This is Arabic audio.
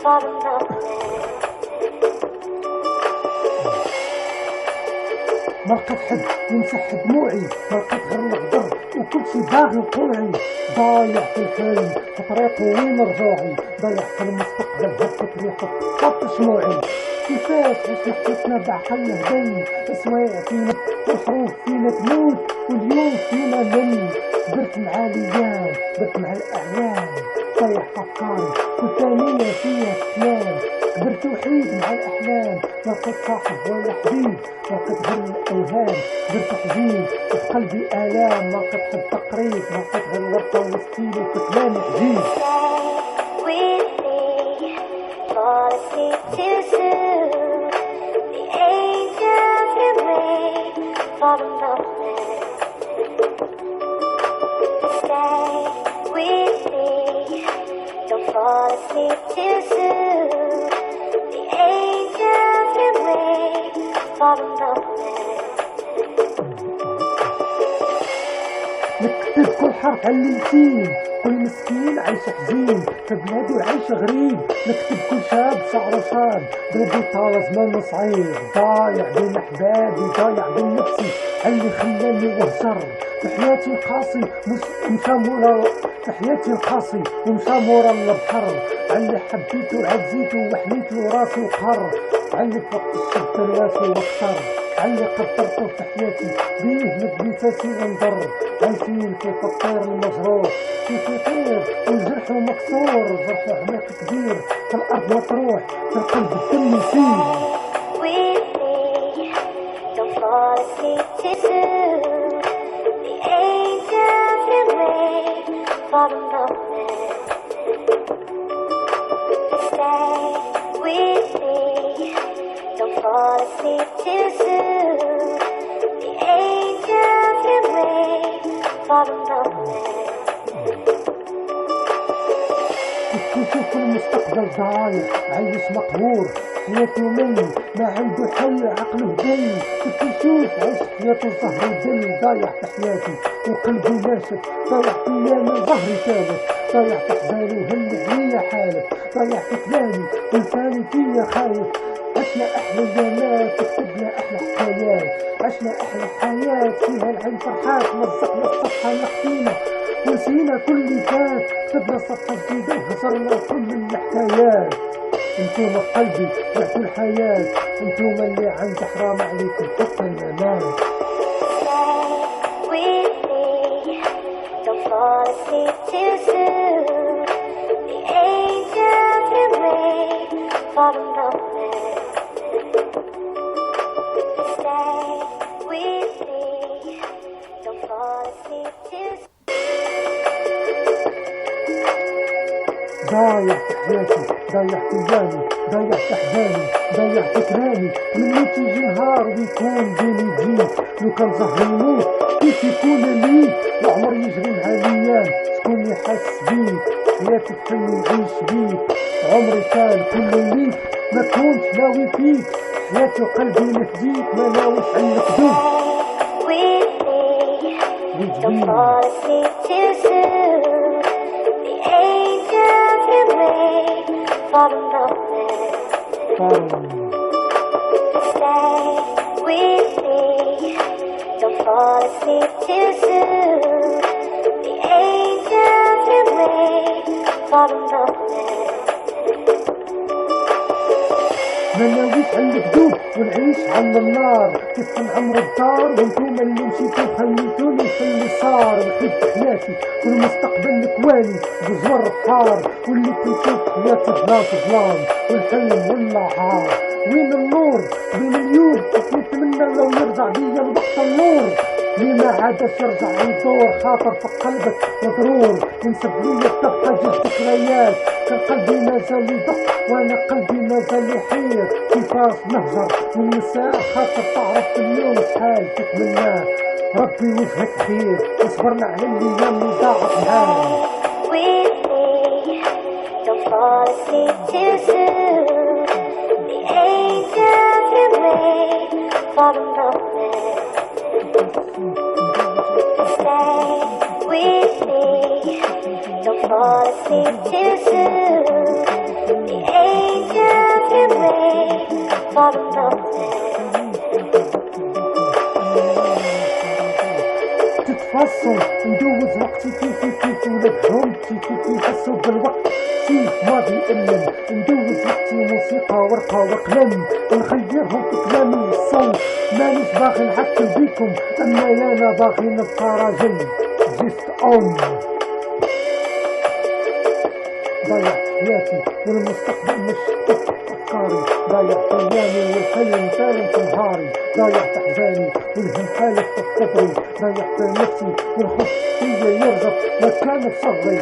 ما لقيت حد يمسح دموعي، ما لقيت غير الغدر وكل شي باغي وقوعي. ضايع في الحلم في طريقه وين رجوعي، ضايع في المستقبل هبط ريحه طط شموعي. كيفاش عشنا حياتنا بعقلنا هدي، اسواع فينا والحروف فينا تموت واليوم فينا من. درت مع الايام درت مع الاعلام، طايح في افكاري كل ثانيه فيها كلام. كبرت وحيد مع الاحلام، ما لقيت صاحب ولا حبيب، ما لقيت غير الاوهام. درت حزين وفي قلبي الام، ما لقيت حد تقريب، ما لقيت غير ورطه وستيل وفي كلامي عجيب. Fall asleep too soon. The angels can wait for the moment. نكتب كل حرف على اللسين، كل مسكين عايش حزين في بلادي وعايش غريب. نكتب كل شاب شعره شاب بلادي طال زمان صعيب. ضايع بين احبابي ضايع بين نفسي، اللي خلاني وهجر في حياتي القاسي مشى مورا، في حياتي القاسي ومشى مورا البحر. علي حبيته عزيته وحنيته راسي وقهر، علي فوق الشد راسي واكثر، علي قدرته في حياتي بيه مدلساسي ونضر. عايشين في الطير المجروح في طير والجرح مكسور، جرح عميق كبير في الارض مطروح في القلب الدم يسيل. Don't fall asleep too soon. The angels can wait for the moment. Stay with me. Don't fall asleep too soon. The angels can wait for the moment. كيشوف المستقبل ضايع عايش مقهور، حياته ميت ما عنده حل عقله هدي. كيشوف عايش حياته زهر ودل، ضايع في حياتي وقلبي ناشف، ضايع في ايامي ظهري ثابت، ضايع في حزاني وهم عليا حالف، ضايع في كلامي ولساني فيا خايف. عشنا احلى ايامات كتبنا احلى حكايات، عشنا احلى حياة فيها العين فرحات. مزقنا الصفحة نخفينا ونسينا كل اللي فات، كتبنا صفحة جديدة وهجرنا كل الحكايات. انتوما في قلبي بعتوا الحياة، انتوما اللي عند حرام عليكم حتى الممات. Stay with me. Don't fall asleep too soon. The angels can wait for the moment. Stay with me. Don't fall asleep too soon. ضايع في حياتي ضايع في ايامي ضايع في احزاني ضايع في كلامي. منيت يجي نهار ويكون بيني وبينك، لو كان زهري يموت كيف يكون لي؟ العمر يجري مع الايام شكون يحس بيك؟ حياتي حلم نعيش بيك، عمري كان كله ليك ما كنت ناوي فيك. حياتي وقلبي نهديك ما ناويش علق بيك. With me, don't fall asleep too soon. The angels can wait for the moment. Stay with me. Don't fall asleep too soon. The angels can wait for the moment. ما ناويش على الكذوب ونعيش على النار، كيف نعمر الدار وانتوما اللي مشيتو خليتوني في اللي صار. وحيد حياتي والمستقبل الكواني بزور بحار، واللي كنشوف حياتي بلاص ظلام والحلم والنهار. وين النور بين اليوم كيف نتمنى لو يرجع بيا الوقت النور، لي ما عادش يرجع يدور خاطر في قلبك مضرور. ينسب ليا تبقى جوج ذكريات، كان قلبي مازال يدق وانا قلبي مازال يحير. كيفاش نهجر وننساه خاطر تعرف اليوم شحال تتمناه. ربي وجهك خير وصبرنا على الايام اللي ضاعت معاه. With me, don't fall asleep too soon. The angels can wait for the moment. Stay with me, don't fall asleep too soon. The angels bottom of it. تتفصل ندوز وقتي كيف ولاد عمتي كيف يحسوا بالوقت كيف ما بيألم ندوز وقتي موسيقى ورقة وقلم ونخيرهم في كلامي الصوت مانيش باغي نعكل بيكم اما انا باغي نبقى راجل جست ضيع حياتي والمستقبل مش افكاري ضيع ايامي والخير سالم في نهاري ضيعت احزاني والهم حالف في صدري ضيعت نفسي والخوف فيا يرغب مكان في صغري